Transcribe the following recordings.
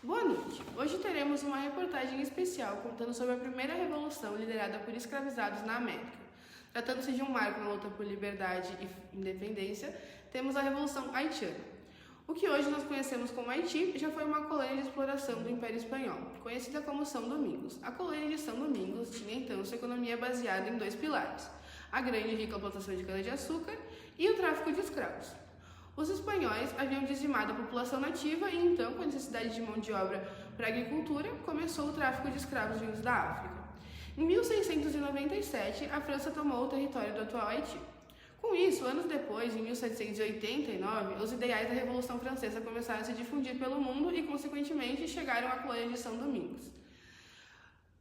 Boa noite! Hoje teremos uma reportagem especial contando sobre a primeira revolução liderada por escravizados na América. Tratando-se de um marco na luta por liberdade e independência, temos a Revolução Haitiana. O que hoje nós conhecemos como Haiti já foi uma colônia de exploração do Império Espanhol, conhecida como São Domingos. A colônia de São Domingos tinha então sua economia baseada em dois pilares: a grande e rica plantação de cana-de-açúcar e o tráfico de escravos. Os espanhóis haviam dizimado a população nativa e então, com a necessidade de mão de obra para a agricultura, começou o tráfico de escravos vindos da África. Em 1697, a França tomou o território do atual Haiti. Com isso, anos depois, em 1789, os ideais da Revolução Francesa começaram a se difundir pelo mundo e, consequentemente, chegaram à colônia de São Domingos.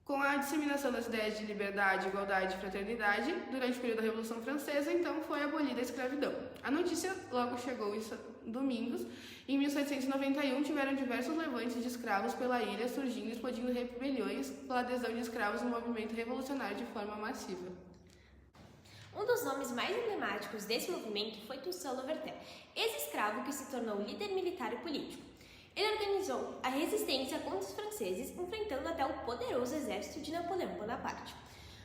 Com a disseminação das ideias de liberdade, igualdade e fraternidade, durante o período da Revolução Francesa, então foi abolida a escravidão. A notícia logo chegou em São Domingos. Em 1791, tiveram diversos levantes de escravos pela ilha, surgindo e explodindo rebeliões pela adesão de escravos no movimento revolucionário de forma massiva. Um dos nomes mais emblemáticos desse movimento foi Toussaint Louverture, ex-escravo que se tornou líder militar e político. Ele organizou a resistência contra os franceses, enfrentando até o poderoso exército de Napoleão Bonaparte.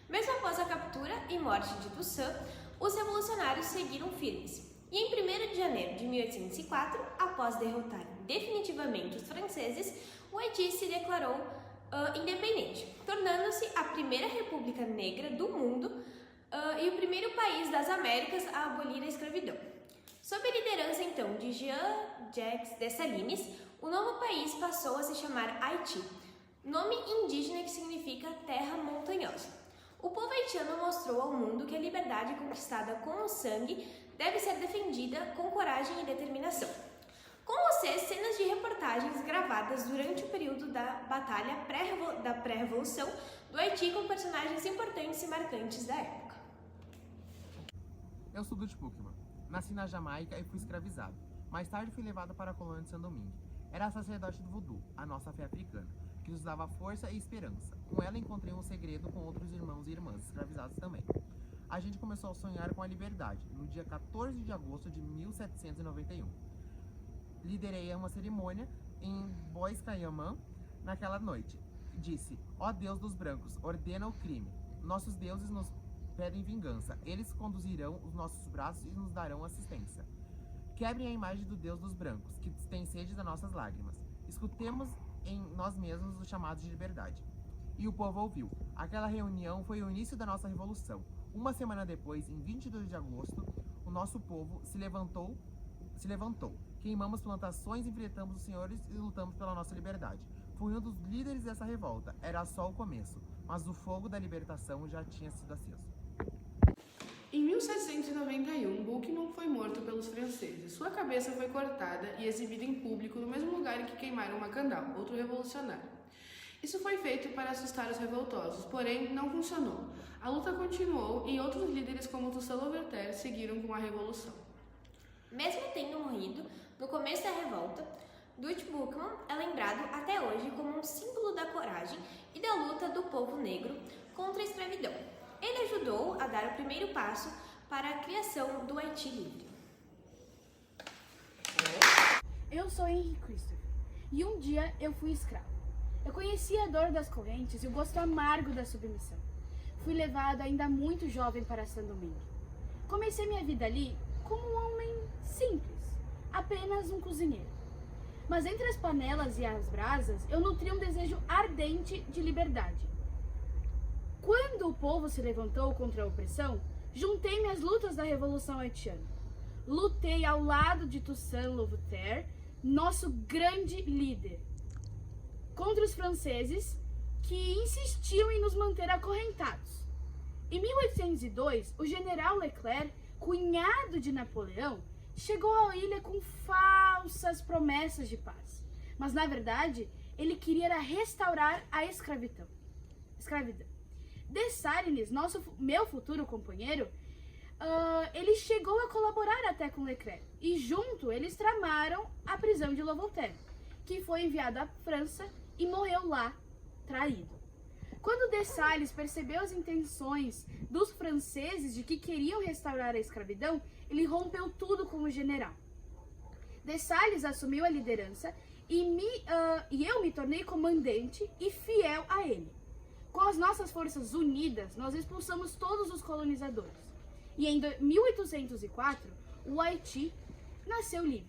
Mesmo após a captura e morte de Toussaint, os revolucionários seguiram firmes. E em 1º de janeiro de 1804, após derrotar definitivamente os franceses, o Haiti se declarou independente, tornando-se a primeira república negra do mundo e o primeiro país das Américas a abolir a escravidão. Sob a liderança, então, de Jean-Jacques Dessalines, o novo país passou a se chamar Haiti, nome indígena que significa terra montanhosa. O povo haitiano mostrou ao mundo que a liberdade conquistada com o sangue deve ser defendida com coragem e determinação. Com vocês, cenas de reportagens gravadas durante o período da batalha da pré-revolução do Haiti com personagens importantes e marcantes da época. Eu sou Dutch Bookman. Nasci na Jamaica e fui escravizado. Mais tarde fui levado para a colônia de São Domingo. Era a sacerdote do voodoo, a nossa fé africana, que nos dava força e esperança. Com ela encontrei um segredo com outros irmãos e irmãs escravizados também. A gente começou a sonhar com a liberdade, no dia 14 de agosto de 1791. Liderei uma cerimônia em Bois Caiamã naquela noite. Disse: ó Deus dos brancos, ordena o crime. Nossos deuses nos pedem vingança. Eles conduzirão os nossos braços e nos darão assistência. Quebrem a imagem do Deus dos brancos, que tem sede das nossas lágrimas. Escutemos em nós mesmos o chamado de liberdade. E o povo ouviu. Aquela reunião foi o início da nossa revolução. Uma semana depois, em 22 de agosto, o nosso povo se levantou. Queimamos plantações, enfrentamos os senhores e lutamos pela nossa liberdade. Fui um dos líderes dessa revolta. Era só o começo, mas o fogo da libertação já tinha sido aceso. Em 1791, Boukman foi morto pelos franceses. Sua cabeça foi cortada e exibida em público no mesmo lugar em que queimaram Macandal, outro revolucionário. Isso foi feito para assustar os revoltosos, porém não funcionou. A luta continuou e outros líderes como Toussaint Louverture seguiram com a revolução. Mesmo tendo morrido no começo da revolta, Dutch Boukman é lembrado até hoje como um símbolo da coragem e da luta do povo negro contra a escravidão. Ele ajudou a dar o primeiro passo para a criação do Haiti livre. Eu sou Henry Christopher e um dia eu fui escravo. Eu conheci a dor das correntes e o gosto amargo da submissão. Fui levado ainda muito jovem para São Domingo. Comecei minha vida ali como um homem simples, apenas um cozinheiro. Mas entre as panelas e as brasas, eu nutria um desejo ardente de liberdade. Quando o povo se levantou contra a opressão, juntei-me às lutas da Revolução Haitiana. Lutei ao lado de Toussaint Louverture, nosso grande líder, contra os franceses que insistiam em nos manter acorrentados. Em 1802, o general Leclerc, cunhado de Napoleão, chegou à ilha com falsas promessas de paz. Mas, na verdade, ele queria restaurar a escravidão. Dessalines, meu futuro companheiro, ele chegou a colaborar até com Leclerc. E junto eles tramaram a prisão de Louverture, que foi enviado à França e morreu lá, traído. Quando Dessalines percebeu as intenções dos franceses de que queriam restaurar a escravidão, ele rompeu tudo com o general. Dessalines assumiu a liderança e eu me tornei comandante e fiel a ele. Com as nossas forças unidas, nós expulsamos todos os colonizadores. E em 1804, o Haiti nasceu livre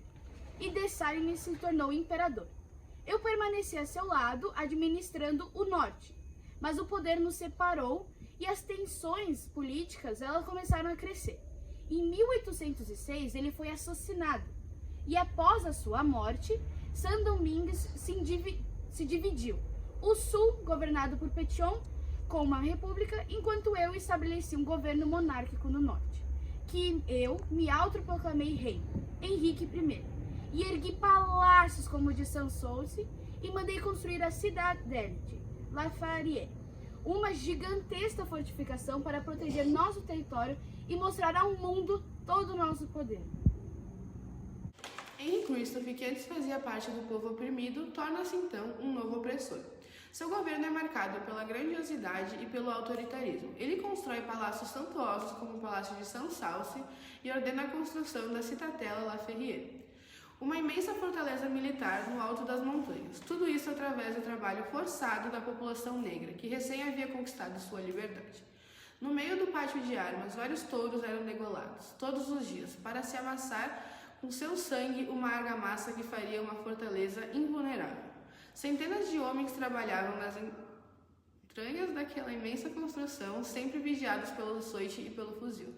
e Dessalines se tornou imperador. Eu permaneci a seu lado, administrando o norte, mas o poder nos separou e as tensões políticas elas começaram a crescer. Em 1806, ele foi assassinado e após a sua morte, Saint-Domingue se dividiu. O sul, governado por Pétion, com uma república, enquanto eu estabeleci um governo monárquico no norte, que eu me autoproclamei rei, Henrique I, e ergui palácios como o de Sanssouci e mandei construir a cidadela de La Farie, uma gigantesca fortificação para proteger nosso território e mostrar ao mundo todo o nosso poder. Henri Christophe, que antes fazia parte do povo oprimido, torna-se então um novo opressor. Seu governo é marcado pela grandiosidade e pelo autoritarismo. Ele constrói palácios suntuosos como o Palácio de Sanssouci e ordena a construção da Citadela La Ferrière, uma imensa fortaleza militar no alto das montanhas. Tudo isso através do trabalho forçado da população negra, que recém havia conquistado sua liberdade. No meio do pátio de armas, vários touros eram degolados, todos os dias, para se amassar com seu sangue uma argamassa que faria uma fortaleza invulnerável. Centenas de homens trabalhavam nas entranhas daquela imensa construção, sempre vigiados pelo açoite e pelo fuzil.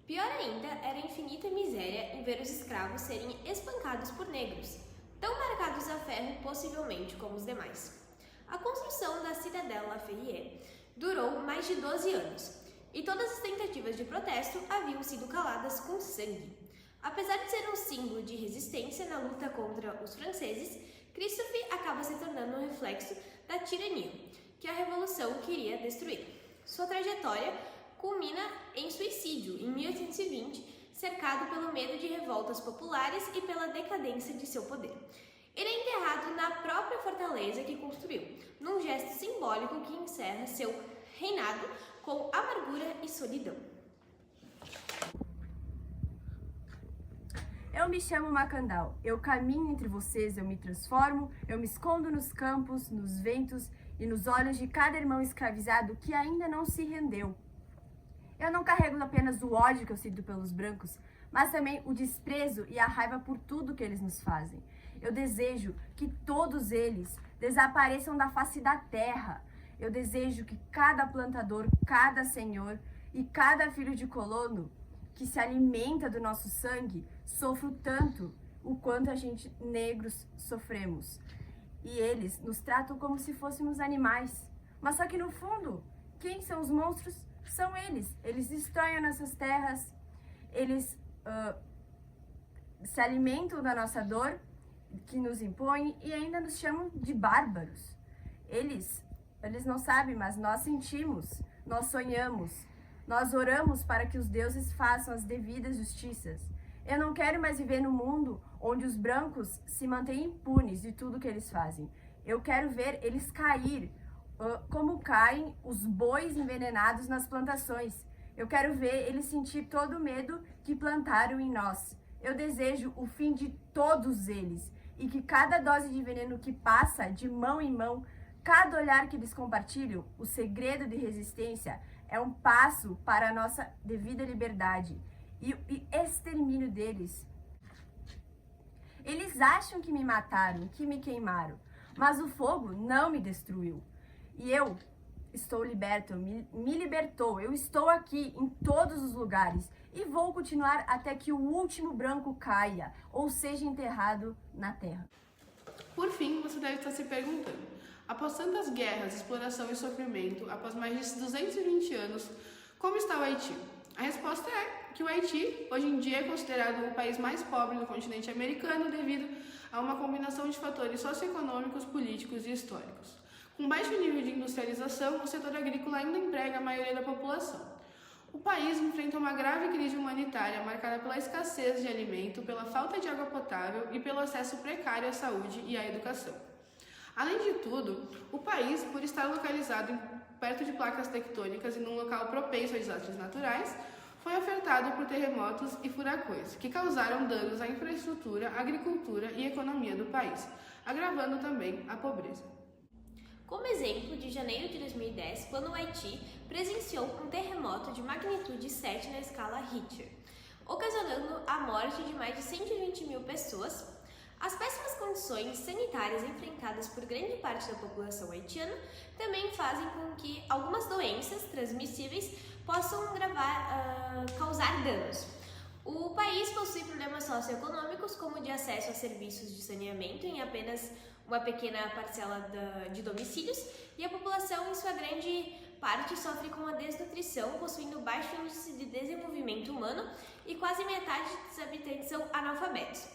Pior ainda era a infinita miséria em ver os escravos serem espancados por negros, tão marcados a ferro possivelmente como os demais. A construção da Citadela La Ferrière durou mais de 12 anos, e todas as tentativas de protesto haviam sido caladas com sangue. Apesar de ser um símbolo de resistência na luta contra os franceses, Christophe acaba se tornando um reflexo da tirania que a Revolução queria destruir. Sua trajetória culmina em suicídio em 1820, cercado pelo medo de revoltas populares e pela decadência de seu poder. Ele é enterrado na própria fortaleza que construiu, num gesto simbólico que encerra seu reinado com amargura e solidão. Eu me chamo Macandal, eu caminho entre vocês, eu me transformo, eu me escondo nos campos, nos ventos e nos olhos de cada irmão escravizado que ainda não se rendeu. Eu não carrego apenas o ódio que eu sinto pelos brancos, mas também o desprezo e a raiva por tudo que eles nos fazem. Eu desejo que todos eles desapareçam da face da terra. Eu desejo que cada plantador, cada senhor e cada filho de colono que se alimenta do nosso sangue sofra tanto o quanto a gente, negros, sofremos. E eles nos tratam como se fôssemos animais. Mas só que no fundo, quem são os monstros? São eles. Eles destroem nossas terras, eles se alimentam da nossa dor que nos impõe e ainda nos chamam de bárbaros. Eles não sabem, mas nós sentimos, nós sonhamos, nós oramos para que os deuses façam as devidas justiças. Eu não quero mais viver num mundo onde os brancos se mantêm impunes de tudo que eles fazem. Eu quero ver eles cair, como caem os bois envenenados nas plantações. Eu quero ver eles sentir todo o medo que plantaram em nós. Eu desejo o fim de todos eles e que cada dose de veneno que passa de mão em mão, cada olhar que eles compartilham, o segredo de resistência é um passo para a nossa devida liberdade e extermínio deles. Eles acham que me mataram, que me queimaram, mas o fogo não me destruiu. E eu estou liberto, me libertou. Eu estou aqui em todos os lugares e vou continuar até que o último branco caia ou seja enterrado na terra. Por fim, você deve estar se perguntando, após tantas guerras, exploração e sofrimento, após mais de 220 anos, como está o Haiti? A resposta é que o Haiti, hoje em dia, é considerado o país mais pobre do continente americano devido a uma combinação de fatores socioeconômicos, políticos e históricos. Com baixo nível de industrialização, o setor agrícola ainda emprega a maioria da população. O país enfrenta uma grave crise humanitária marcada pela escassez de alimento, pela falta de água potável e pelo acesso precário à saúde e à educação. Além de tudo, o país, por estar localizado perto de placas tectônicas e num local propenso a desastres naturais, foi afetado por terremotos e furacões, que causaram danos à infraestrutura, agricultura e economia do país. agravando também a pobreza. Como exemplo, de janeiro de 2010, quando o Haiti presenciou um terremoto de magnitude 7 na escala Richter, ocasionando a morte de mais de 120 mil pessoas. As péssimas condições sanitárias enfrentadas por grande parte da população haitiana também fazem com que algumas doenças transmissíveis possam causar danos. O país possui problemas socioeconômicos, como de acesso a serviços de saneamento em apenas uma pequena parcela de domicílios, e a população, em sua grande parte, sofre com a desnutrição, possuindo baixo índice de desenvolvimento humano, e quase metade dos habitantes são analfabetos.